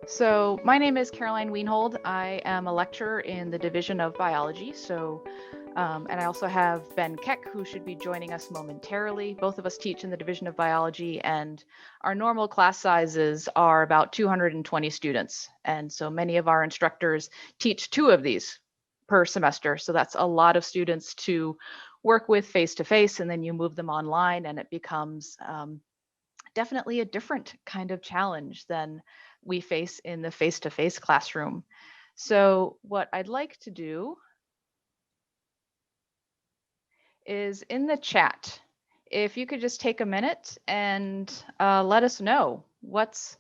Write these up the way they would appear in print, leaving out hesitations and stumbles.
So my name is Caroline Weinhold. I am a lecturer in the Division of Biology. And I also have Ben Keck, who should be joining us momentarily. Both of us teach in the Division of Biology, and our normal class sizes are about 220 students. And so many of our instructors teach 2 of these per semester. So that's a lot of students to work with face to face, and then you move them online, and it becomes definitely a different kind of challenge than we face in the face-to-face classroom. So what I'd like to do is in the chat, if you could just take a minute and let us know what's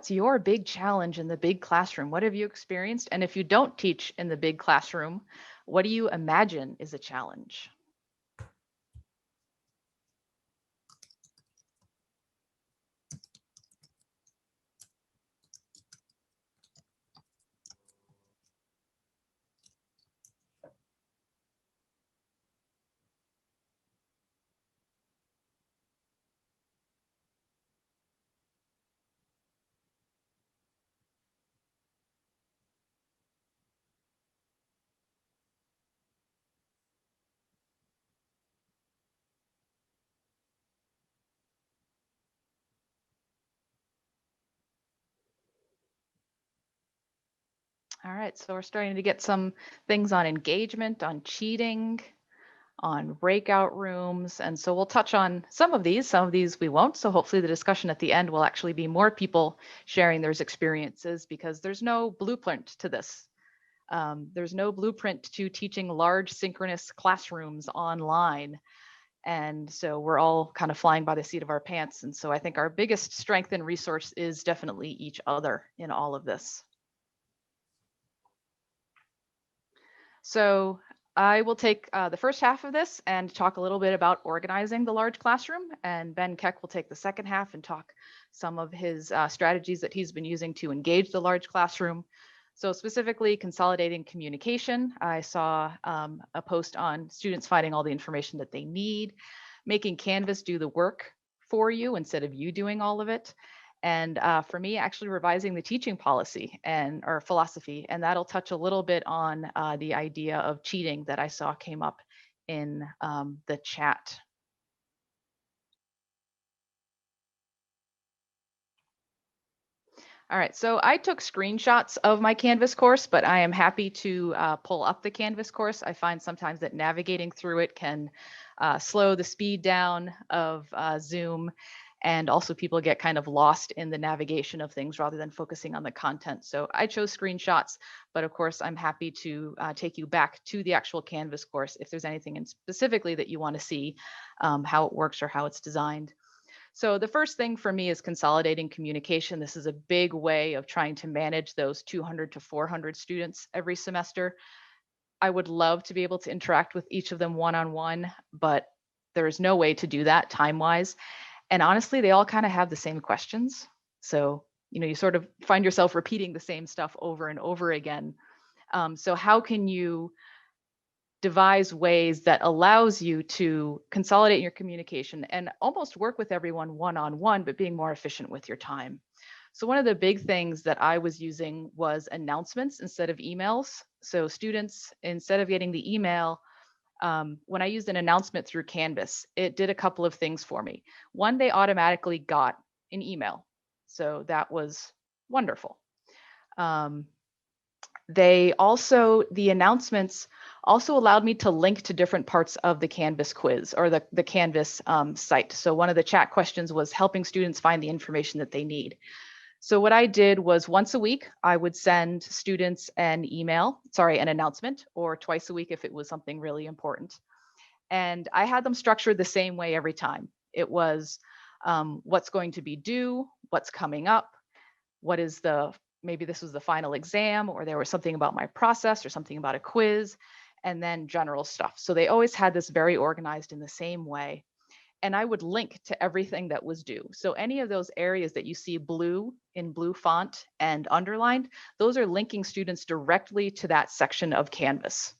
your big challenge in the big classroom? What have you experienced? And if you don't teach in the big classroom, what do you imagine is a challenge? All right, so we're starting to get some things on engagement, on cheating, on breakout rooms. And so we'll touch on some of these we won't. So hopefully the discussion at the end will actually be more people sharing their experiences, because there's no blueprint to this. There's no blueprint to teaching large synchronous classrooms online. And so we're all kind of flying by the seat of our pants. And so I think our biggest strength and resource is definitely each other in all of this. So I will take the first half of this and talk a little bit about organizing the large classroom, and Ben Keck will take the second half and talk some of his strategies that he's been using to engage the large classroom. So specifically consolidating communication. I saw a post on students finding all the information that they need, making Canvas do the work for you instead of you doing all of it. And for me, actually revising the teaching policy and or philosophy, and that'll touch a little bit on the idea of cheating that I saw came up in the chat. All right, so I took screenshots of my Canvas course, but I am happy to pull up the Canvas course. I find sometimes that navigating through it can slow the speed down of Zoom, and also people get kind of lost in the navigation of things rather than focusing on the content. So I chose screenshots, but of course I'm happy to take you back to the actual Canvas course if there's anything in specifically that you want to see how it works or how it's designed. So the first thing for me is consolidating communication. This is a big way of trying to manage those 200 to 400 students every semester. I would love to be able to interact with each of them one-on-one, but there's no way to do that time-wise. And honestly, they all kind of have the same questions. So, you sort of find yourself repeating the same stuff over and over again. So how can you devise ways that allows you to consolidate your communication and almost work with everyone one-on-one, but being more efficient with your time? So one of the big things that I was using was announcements instead of emails. So students, instead of getting the email, when I used an announcement through Canvas, it did a couple of things for me. One, they automatically got an email. So that was wonderful. The announcements also allowed me to link to different parts of the Canvas quiz or the Canvas site. So one of the chat questions was helping students find the information that they need. So what I did was once a week, I would send students an announcement, or twice a week if it was something really important. And I had them structured the same way every time. It was what's going to be due, what's coming up, maybe this was the final exam, or there was something about my process or something about a quiz, and then general stuff. So they always had this very organized in the same way. And I would link to everything that was due. So any of those areas that you see blue in blue font and underlined, those are linking students directly to that section of Canvas.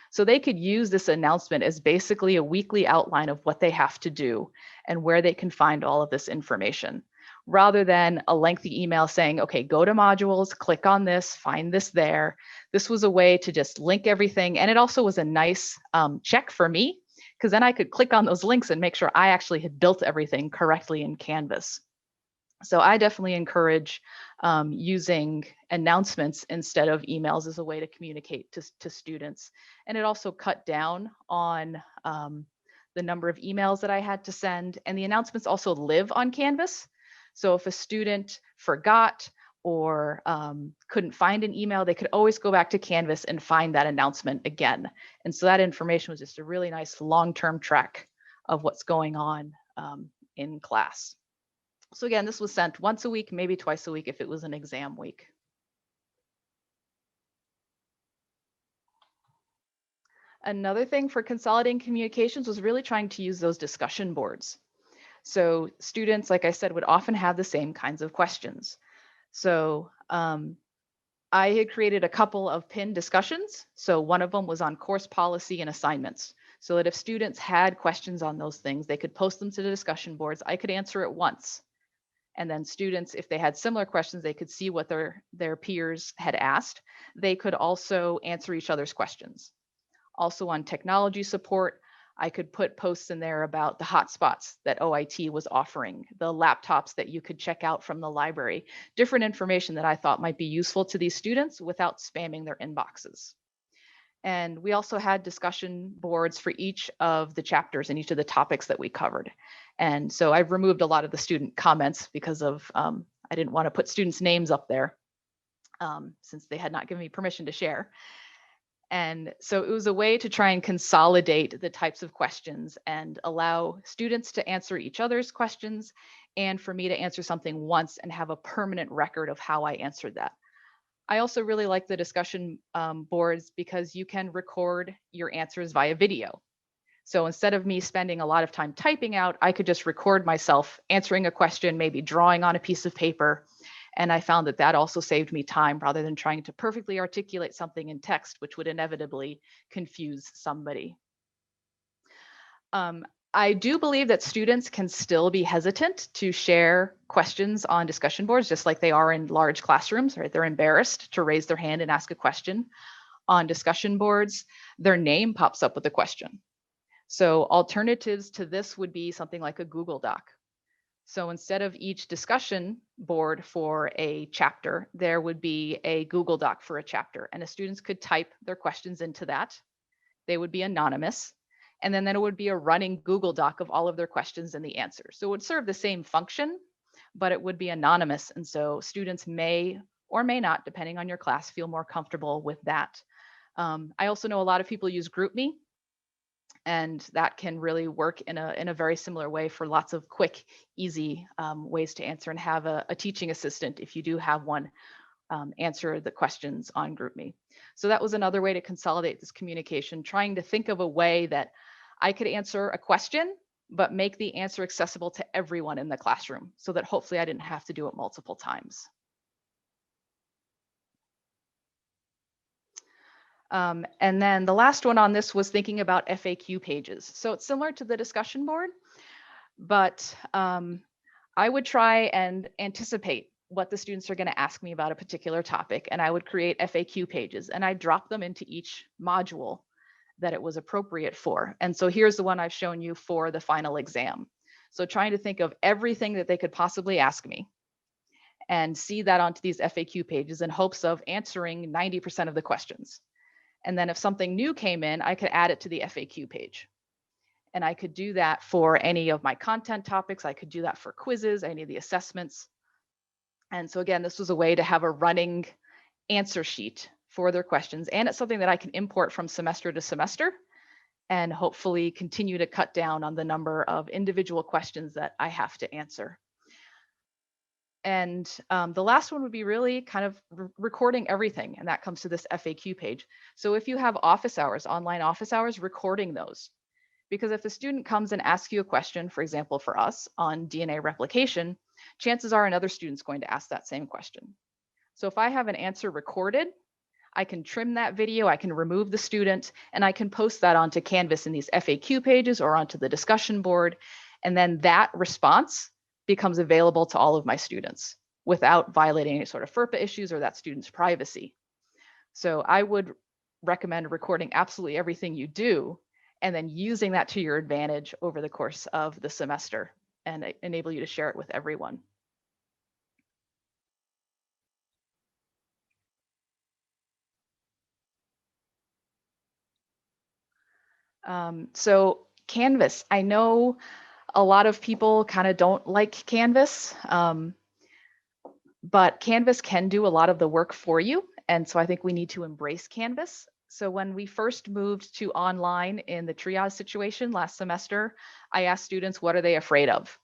So they could use this announcement as basically a weekly outline of what they have to do and where they can find all of this information. rather than a lengthy email saying, okay, go to modules, click on this, find this there. This was a way to just link everything. And it also was a nice check for me, because then I could click on those links and make sure I actually had built everything correctly in Canvas. So I definitely encourage using announcements instead of emails as a way to communicate to students. And it also cut down on the number of emails that I had to send. And the announcements also live on Canvas. So if a student forgot or couldn't find an email, they could always go back to Canvas and find that announcement again. And so that information was just a really nice long-term track of what's going on in class. So again, this was sent once a week, maybe twice a week if it was an exam week. Another thing for consolidating communications was really trying to use those discussion boards. So students, like I said, would often have the same kinds of questions. So I had created a couple of pinned discussions. So one of them was on course policy and assignments, so that if students had questions on those things, they could post them to the discussion boards. I could answer it once. And then students, if they had similar questions, they could see what their peers had asked. They could also answer each other's questions. Also on technology support, I could put posts in there about the hotspots that OIT was offering, the laptops that you could check out from the library, different information that I thought might be useful to these students without spamming their inboxes. And we also had discussion boards for each of the chapters and each of the topics that we covered. And so I've removed a lot of the student comments because of, I didn't want to put students' names up there since they had not given me permission to share. And so it was a way to try and consolidate the types of questions and allow students to answer each other's questions and for me to answer something once and have a permanent record of how I answered that. I also really like the discussion boards because you can record your answers via video. So instead of me spending a lot of time typing out, I could just record myself answering a question, maybe drawing on a piece of paper. And I found that that also saved me time rather than trying to perfectly articulate something in text, which would inevitably confuse somebody. I do believe that students can still be hesitant to share questions on discussion boards, just like they are in large classrooms, right? They're embarrassed to raise their hand and ask a question. On discussion boards, their name pops up with a question. So alternatives to this would be something like a Google Doc. So instead of each discussion board for a chapter, there would be a Google Doc for a chapter, and the students could type their questions into that. They would be anonymous. And then it would be a running Google Doc of all of their questions and the answers. So it would serve the same function, but it would be anonymous. And so students may or may not, depending on your class, feel more comfortable with that. I also know a lot of people use GroupMe, and that can really work in a very similar way for lots of quick, easy ways to answer, and have a teaching assistant, if you do have one, answer the questions on GroupMe. So that was another way to consolidate this communication, trying to think of a way that I could answer a question, but make the answer accessible to everyone in the classroom so that hopefully I didn't have to do it multiple times. And then the last one on this was thinking about FAQ pages. So it's similar to the discussion board, but I would try and anticipate what the students are going to ask me about a particular topic, and I would create FAQ pages, and I drop them into each module that it was appropriate for. And so here's the one I've shown you for the final exam. So trying to think of everything that they could possibly ask me and see that onto these FAQ pages in hopes of answering 90% of the questions. And then if something new came in, I could add it to the FAQ page. And I could do that for any of my content topics. I could do that for quizzes, any of the assessments. And so again, this was a way to have a running answer sheet for their questions. And it's something that I can import from semester to semester and hopefully continue to cut down on the number of individual questions that I have to answer. And the last one would be really kind of recording everything. And that comes to this FAQ page. So if you have office hours, online office hours, recording those. Because if the student comes and asks you a question, for example, for us on DNA replication, chances are another student's going to ask that same question. So if I have an answer recorded, I can trim that video, I can remove the student, and I can post that onto Canvas in these FAQ pages or onto the discussion board. And then that response becomes available to all of my students without violating any sort of FERPA issues or that student's privacy. So I would recommend recording absolutely everything you do and then using that to your advantage over the course of the semester and enable you to share it with everyone. So Canvas, I know a lot of people kind of don't like Canvas, but Canvas can do a lot of the work for you. And so I think we need to embrace Canvas. So when we first moved to online in the triage situation last semester, I asked students, what are they afraid of?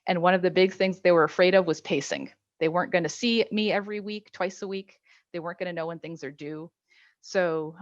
And one of the big things they were afraid of was pacing. They weren't going to see me every week, twice a week. They weren't going to know when things are due. So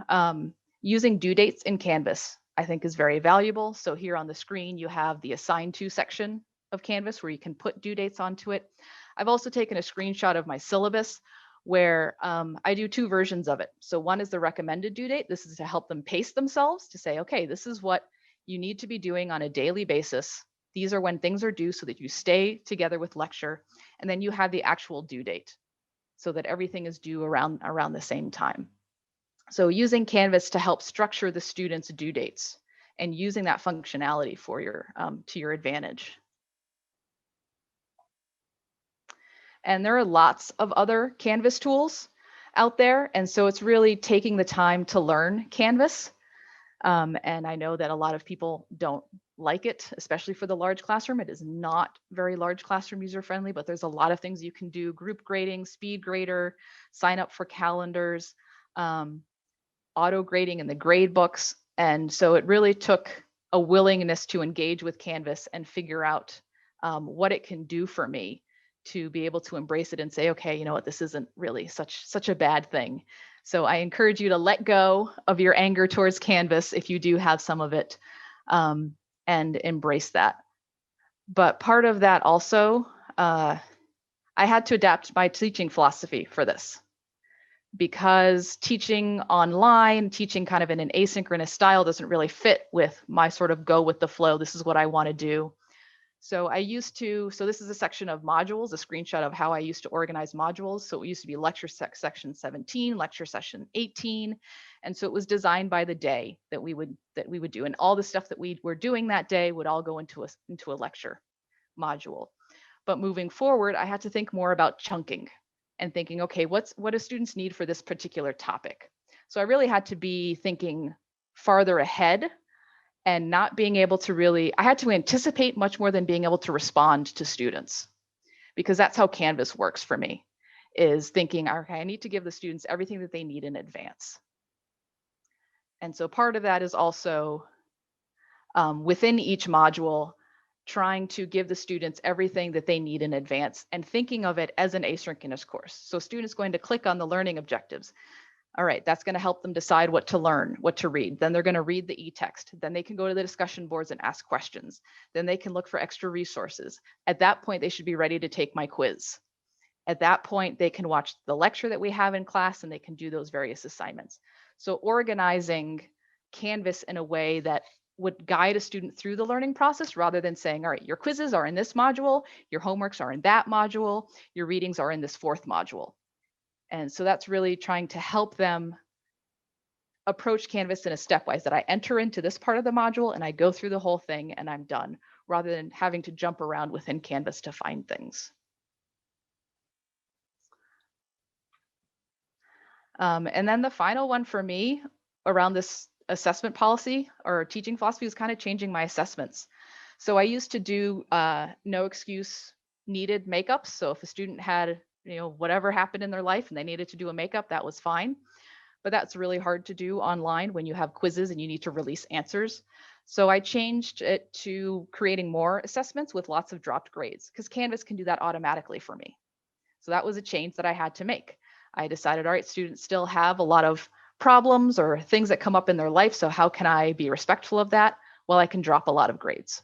using due dates in Canvas, I think is very valuable. So here on the screen, you have the assigned to section of Canvas where you can put due dates onto it. I've also taken a screenshot of my syllabus where I do two versions of it. So one is the recommended due date. This is to help them pace themselves to say, okay, this is what you need to be doing on a daily basis. These are when things are due so that you stay together with lecture. And then you have the actual due date so that everything is due around the same time. So using Canvas to help structure the students' due dates and using that functionality for your to your advantage. And there are lots of other Canvas tools out there. And so it's really taking the time to learn Canvas. And I know that a lot of people don't like it, especially for the large classroom. It is not very large classroom user friendly, but there's a lot of things you can do: group grading, speed grader, sign up for calendars, auto grading in the grade books. And so it really took a willingness to engage with Canvas and figure out what it can do for me to be able to embrace it and say, okay, you know what, this isn't really such a bad thing. So I encourage you to let go of your anger towards Canvas if you do have some of it, and embrace that. But part of that also, I had to adapt my teaching philosophy for this, because teaching online, teaching kind of in an asynchronous style doesn't really fit with my sort of go with the flow. This is what I want to do. So this is a section of modules, a screenshot of how I used to organize modules. So it used to be lecture section 17, lecture session 18. And so it was designed by the day that we would do. And all the stuff that we were doing that day would all go into a lecture module. But moving forward, I had to think more about chunking and thinking, okay, what do students need for this particular topic? So I really had to be thinking farther ahead and not being able to I had to anticipate much more than being able to respond to students, because that's how Canvas works for me, is thinking, okay, I need to give the students everything that they need in advance. And so part of that is also within each module, trying to give the students everything that they need in advance and thinking of it as an asynchronous course. So students going to click on the learning objectives. All right, that's going to help them decide what to learn, what to read. Then they're going to read the e-text. Then they can go to the discussion boards and ask questions. Then they can look for extra resources. At that point, they should be ready to take my quiz. At that point, they can watch the lecture that we have in class and they can do those various assignments. So organizing Canvas in a way that would guide a student through the learning process, rather than saying, all right, your quizzes are in this module, your homeworks are in that module, your readings are in this fourth module. And so that's really trying to help them approach Canvas in a stepwise, that I enter into this part of the module and I go through the whole thing and I'm done, rather than having to jump around within Canvas to find things. And then the final one for me around this assessment policy or teaching philosophy is kind of changing my assessments. So I used to do no excuse needed makeups. So if a student had, whatever happened in their life and they needed to do a makeup, that was fine. But that's really hard to do online when you have quizzes and you need to release answers. So I changed it to creating more assessments with lots of dropped grades, because Canvas can do that automatically for me. So that was a change that I had to make. I decided, all right, students still have a lot of problems or things that come up in their life. So how can I be respectful of that? Well, I can drop a lot of grades.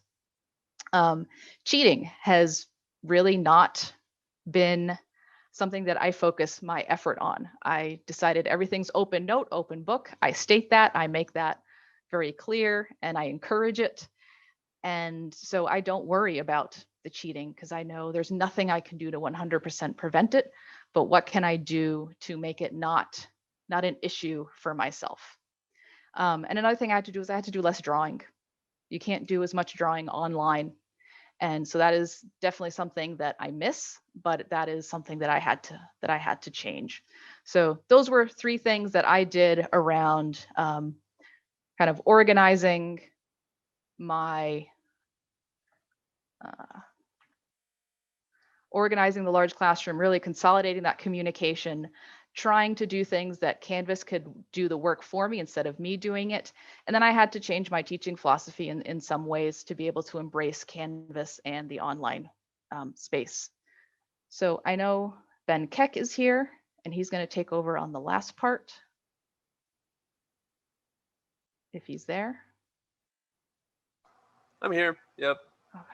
Cheating has really not been something that I focus my effort on. I decided everything's open note, open book. I state that, I make that very clear, and I encourage it. And so I don't worry about the cheating, because I know there's nothing I can do to 100% prevent it, but what can I do to make it not an issue for myself? And another thing I had to do is I had to do less drawing. You can't do as much drawing online. And so that is definitely something that I miss, but that is something that I had to change. So those were three things that I did around kind of my uh, organizing the large classroom, really consolidating that communication, trying to do things that Canvas could do the work for me instead of me doing it. And then I had to change my teaching philosophy in some ways to be able to embrace Canvas and the online space. So I know Ben Keck is here, and he's going to take over on the last part, if he's there. I'm here. Yep. Okay.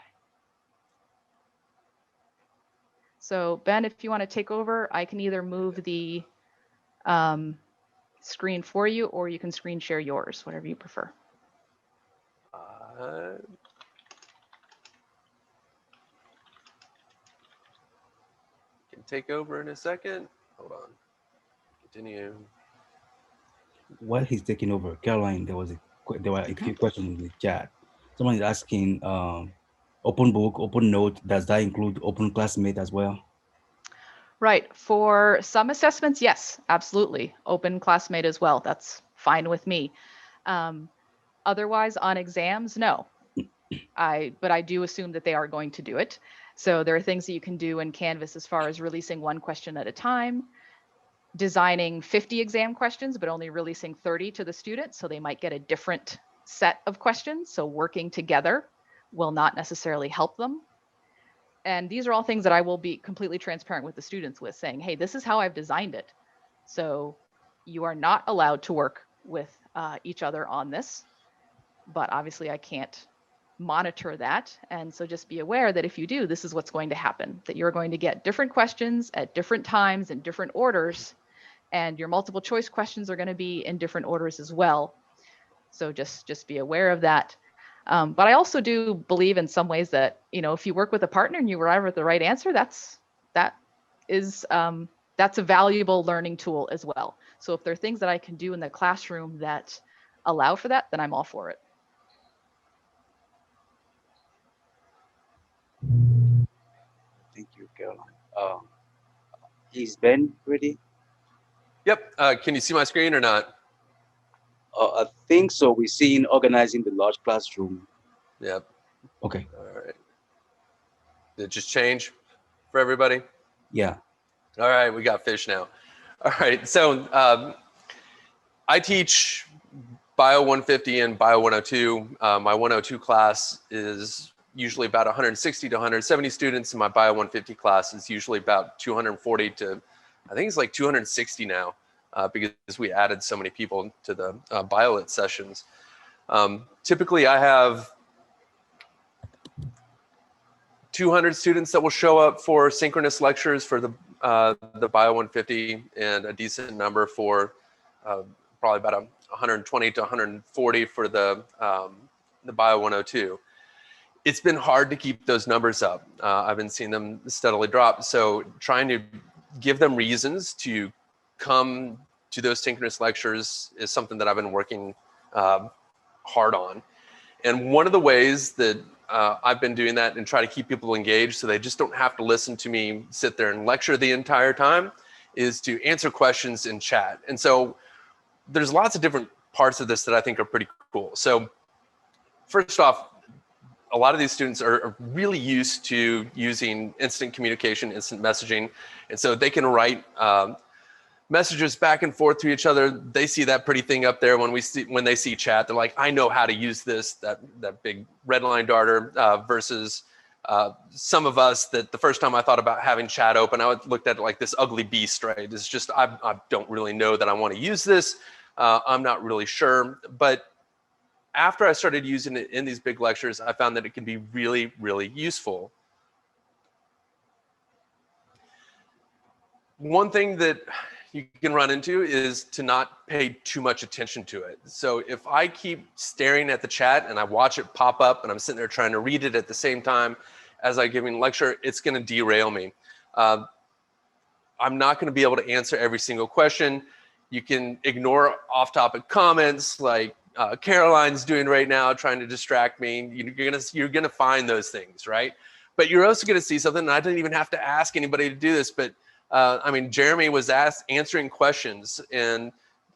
So Ben, if you want to take over, I can either move the screen for you, or you can screen share yours, whatever you prefer. Can take over in a second. Hold on. Continue. While he's taking over, Caroline, there were a few questions in the chat. Someone is asking, open book, open note, does that include open classmate as well? Right. For some assessments, yes, absolutely. Open classmate as well. That's fine with me. Otherwise, on exams, no. But I do assume that they are going to do it. So there are things that you can do in Canvas as far as releasing one question at a time, designing 50 exam questions, but only releasing 30 to the student. So they might get a different set of questions. So working together will not necessarily help them. And these are all things that I will be completely transparent with the students with, saying, hey, this is how I've designed it. So you are not allowed to work with each other on this, but obviously I can't monitor that. And so just be aware that if you do, this is what's going to happen, that you're going to get different questions at different times in different orders, and your multiple choice questions are going to be in different orders as well. So just be aware of that. But I also do believe in some ways that, if you work with a partner and you arrive at the right answer, that's a valuable learning tool as well. So if there are things that I can do in the classroom that allow for that, then I'm all for it. Thank you, Caroline. Is Ben ready? Yep. Can you see my screen or not? I think so. We're seeing organizing the large classroom. Yep. Okay. All right. Did it just change for everybody? Yeah. All right. We got fish now. All right. So I teach Bio 150 and Bio 102. My 102 class is usually about 160 to 170 students, and my Bio 150 class is usually about 240 to, I think it's like 260 now, because we added so many people to the BioLit sessions. Typically, I have 200 students that will show up for synchronous lectures for the Bio 150, and a decent number for probably about 120 to 140 for the Bio 102. It's been hard to keep those numbers up. I've been seeing them steadily drop. So trying to give them reasons to come to those synchronous lectures is something that I've been working hard on. And one of the ways that I've been doing that and try to keep people engaged so they just don't have to listen to me sit there and lecture the entire time is to answer questions in chat. And so there's lots of different parts of this that I think are pretty cool. So first off, a lot of these students are really used to using instant communication, instant messaging. And so they can write messages back and forth to each other. They see that pretty thing up there when they see chat. They're like, I know how to use this, that big red line darter, versus some of us that the first time I thought about having chat open, I looked at it like this ugly beast, right? It's just, I don't really know that I want to use this. I'm not really sure. But after I started using it in these big lectures, I found that it can be really, really useful. One thing that you can run into is to not pay too much attention to it. So if I keep staring at the chat and I watch it pop up and I'm sitting there trying to read it at the same time, as I'm giving a lecture, it's going to derail me. I'm not going to be able to answer every single question. You can ignore off-topic comments like Caroline's doing right now, trying to distract me. You're gonna find those things, right? But you're also gonna see something, and I didn't even have to ask anybody to do this, but I mean, Jeremy was answering questions and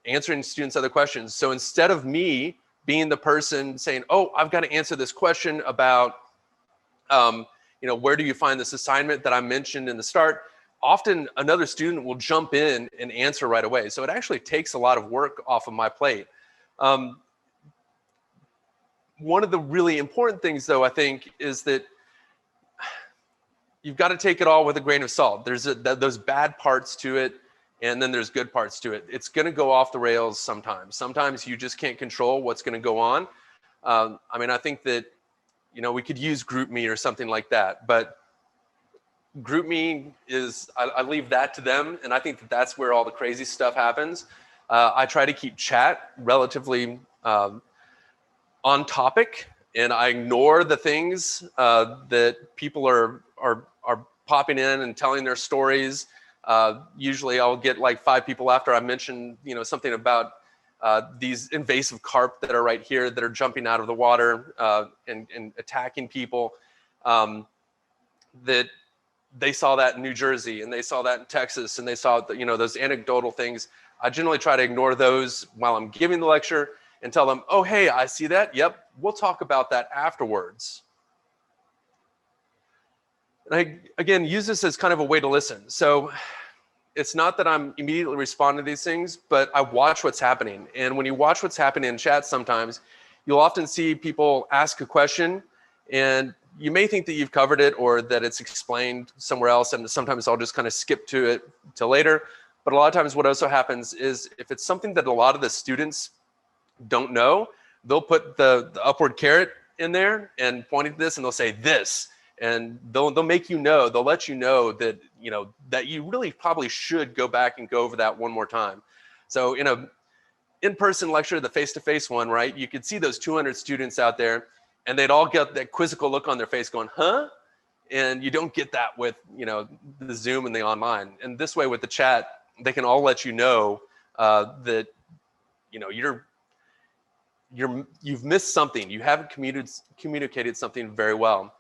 answering students' other questions. So instead of me being the person saying, oh, I've got to answer this question about, where do you find this assignment that I mentioned in the start? Often another student will jump in and answer right away. So it actually takes a lot of work off of my plate. One of the really important things, though, I think, is that you've got to take it all with a grain of salt. There's those bad parts to it, and then there's good parts to it. It's going to go off the rails sometimes. Sometimes you just can't control what's going to go on. I mean, I think that, we could use GroupMe or something like that, but GroupMe is, I leave that to them, and I think that that's where all the crazy stuff happens. I try to keep chat relatively on topic, and I ignore the things that people are popping in and telling their stories. Usually I'll get like 5 people after I mention, something about these invasive carp that are right here that are jumping out of the water and attacking people, that they saw that in New Jersey and they saw that in Texas and they saw those anecdotal things. I generally try to ignore those while I'm giving the lecture and tell them, oh, hey, I see that. Yep, we'll talk about that afterwards. And I, again, use this as kind of a way to listen. So it's not that I'm immediately responding to these things, but I watch what's happening. And when you watch what's happening in chat sometimes, you'll often see people ask a question and you may think that you've covered it or that it's explained somewhere else, and sometimes I'll just kind of skip to it till later. But a lot of times what also happens is if it's something that a lot of the students don't know, they'll put the upward caret in there and pointing to this, and they'll say this, and they'll make they'll let you know that that you really probably should go back and go over that one more time. So in a in-person lecture, the face-to-face one, right, you could see those 200 students out there, and they'd all get that quizzical look on their face going, huh? And you don't get that with the Zoom and the online. And this way with the chat, they can all let you know that you've missed something. You haven't communicated something very well.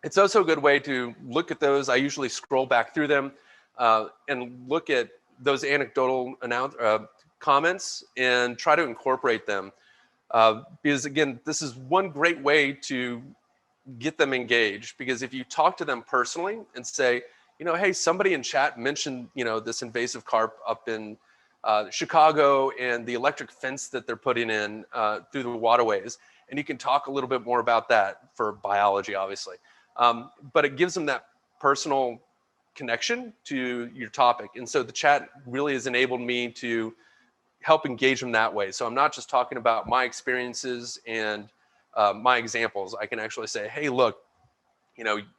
It's also a good way to look at those. I usually scroll back through them and look at those anecdotal comments and try to incorporate them. Because again, this is one great way to get them engaged, because if you talk to them personally and say, hey, somebody in chat mentioned, this invasive carp up in Chicago and the electric fence that they're putting in through the waterways. And you can talk a little bit more about that for biology, obviously. But it gives them that personal connection to your topic. And so the chat really has enabled me to help engage them that way. So I'm not just talking about my experiences and my examples. I can actually say, hey, look,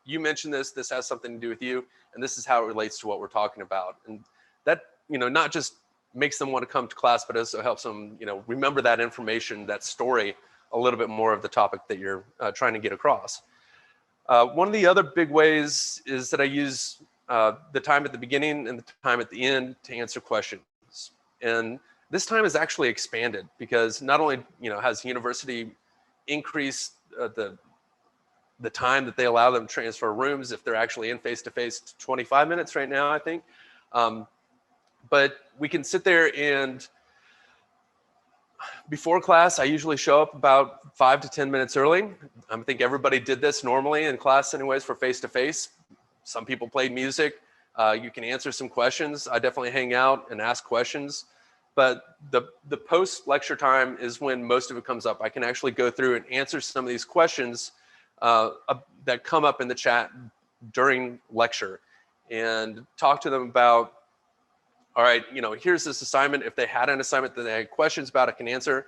you mentioned this has something to do with you, and this is how it relates to what we're talking about. And that, not just makes them want to come to class, but also helps them, remember that information, that story, a little bit more of the topic that you're trying to get across. One of the other big ways is that I use the time at the beginning and the time at the end to answer questions. And this time is actually expanded because not only has the university increased the time that they allow them to transfer rooms if they're actually in face-to-face to 25 minutes right now, I think. But we can sit there and before class, I usually show up about 5 to 10 minutes early. I think everybody did this normally in class anyways for face-to-face. Some people played music. You can answer some questions. I definitely hang out and ask questions. But the post-lecture time is when most of it comes up. I can actually go through and answer some of these questions that come up in the chat during lecture and talk to them about, all right, here's this assignment. If they had an assignment that they had questions about, I can answer.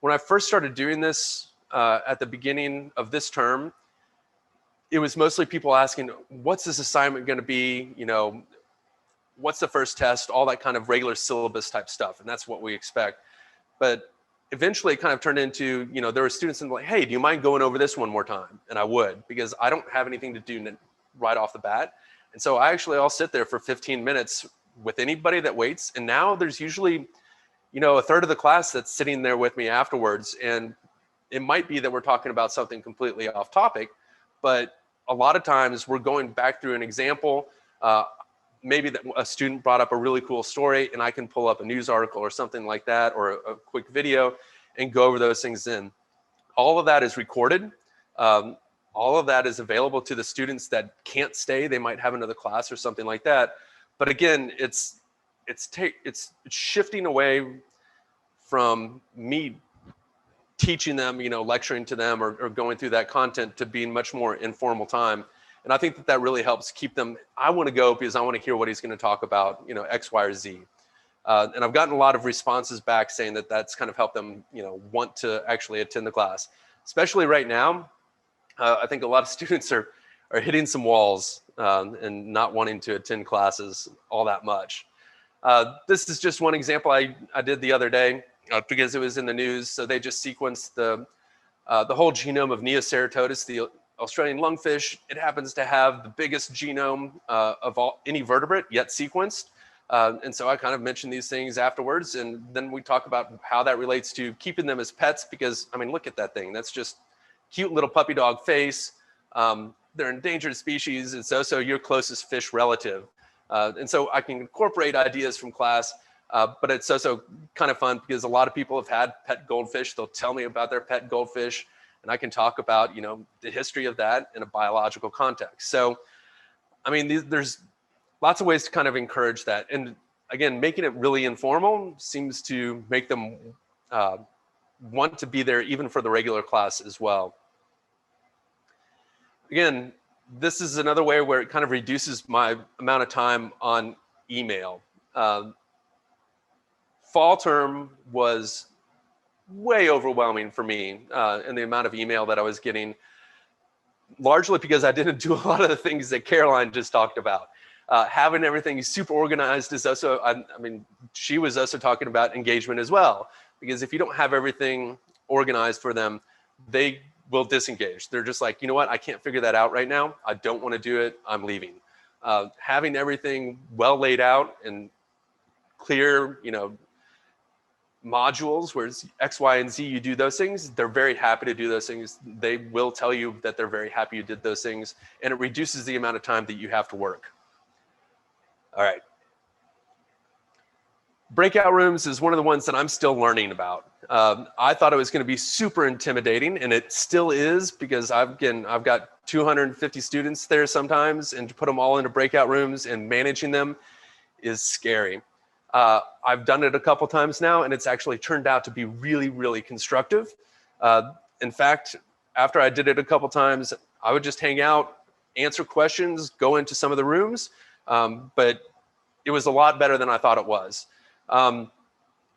When I first started doing this at the beginning of this term, it was mostly people asking, what's this assignment going to be? What's the first test? All that kind of regular syllabus type stuff. And that's what we expect. But eventually it kind of turned into, there were students and like, hey, do you mind going over this one more time? And I would, because I don't have anything to do right off the bat. And so I'll sit there for 15 minutes with anybody that waits. And now there's usually, a third of the class that's sitting there with me afterwards. And it might be that we're talking about something completely off topic, but a lot of times we're going back through an example. Maybe that a student brought up a really cool story and I can pull up a news article or something like that, or a quick video and go over those things in. All of that is recorded. All of that is available to the students that can't stay. They might have another class or something like that. But again, it's shifting away from me teaching them, lecturing to them or going through that content to being much more informal time. And I think that that really helps keep them. I want to go because I want to hear what he's going to talk about, X, Y, or Z. And I've gotten a lot of responses back saying that that's kind of helped them, want to actually attend the class. Especially right now, I think a lot of students are hitting some walls and not wanting to attend classes all that much. This is just one example I did the other day because it was in the news. So they just sequenced the whole genome of Neoceratodus, the Australian lungfish. It happens to have the biggest genome of any vertebrate yet sequenced. And so I kind of mentioned these things afterwards. And then we talk about how that relates to keeping them as pets, because, I mean, look at that thing. That's just cute little puppy dog face. They're endangered species. It's also your closest fish relative. And so I can incorporate ideas from class, but it's also kind of fun because a lot of people have had pet goldfish. They'll tell me about their pet goldfish, and I can talk about, the history of that in a biological context. So, I mean, there's lots of ways to kind of encourage that. And again, making it really informal seems to make them want to be there even for the regular class as well. Again, this is another way where it kind of reduces my amount of time on email. Fall term was way overwhelming for me in the amount of email that I was getting, largely because I didn't do a lot of the things that Caroline just talked about. Having everything super organized is also, I mean, she was also talking about engagement as well, because if you don't have everything organized for them, they will disengage. They're just like, you know what, I can't figure that out right now. I don't want to do it. I'm leaving. Having everything well laid out and clear, modules where it's X, Y, and Z, you do those things, they're very happy to do those things. They will tell you that they're very happy you did those things, and it reduces the amount of time that you have to work. All right. Breakout rooms is one of the ones that I'm still learning about. I thought it was going to be super intimidating, and it still is, because I've got 250 students there sometimes, and to put them all into breakout rooms and managing them is scary. I've done it a couple times now, and it's actually turned out to be really, really constructive. In fact, after I did it a couple times, I would just hang out, answer questions, go into some of the rooms, but it was a lot better than I thought it was.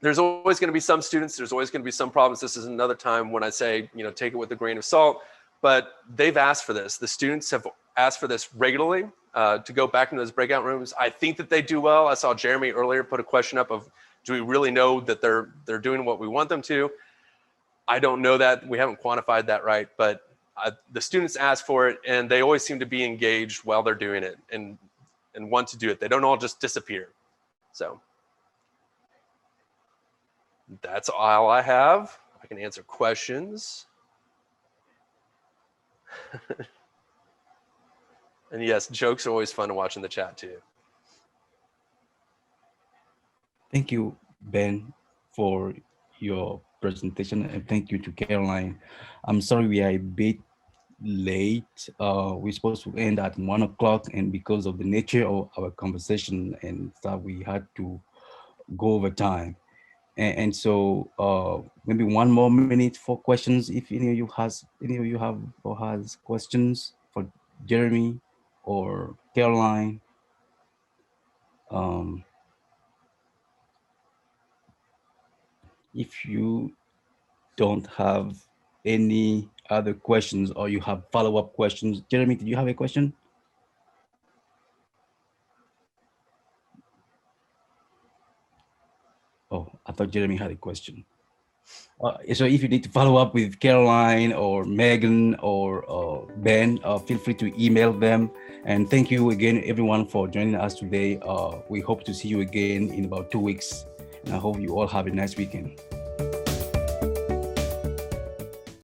There's always going to be some students, there's always going to be some problems. This is another time when I say, take it with a grain of salt, but they've asked for this. The students have asked for this regularly, to go back into those breakout rooms. I think that they do well. I saw Jeremy earlier put a question up of, do we really know that they're doing what we want them to? I don't know that. We haven't quantified that right, but the students ask for it, and they always seem to be engaged while they're doing it and want to do it. They don't all just disappear. So that's all I have. I can answer questions. And yes, jokes are always fun to watch in the chat too. Thank you, Ben, for your presentation, and thank you to Caroline. I'm sorry we are a bit late. We're supposed to end at 1 o'clock, and because of the nature of our conversation and stuff, we had to go over time. And so maybe one more minute for questions, if any of you have or has questions for Jeremy or Caroline. If you don't have any other questions, or you have follow-up questions, Jeremy, did you have a question? Oh, I thought Jeremy had a question. So if you need to follow up with Caroline or Megan or Ben, feel free to email them. And thank you again, everyone, for joining us today. We hope to see you again in about 2 weeks. And I hope you all have a nice weekend.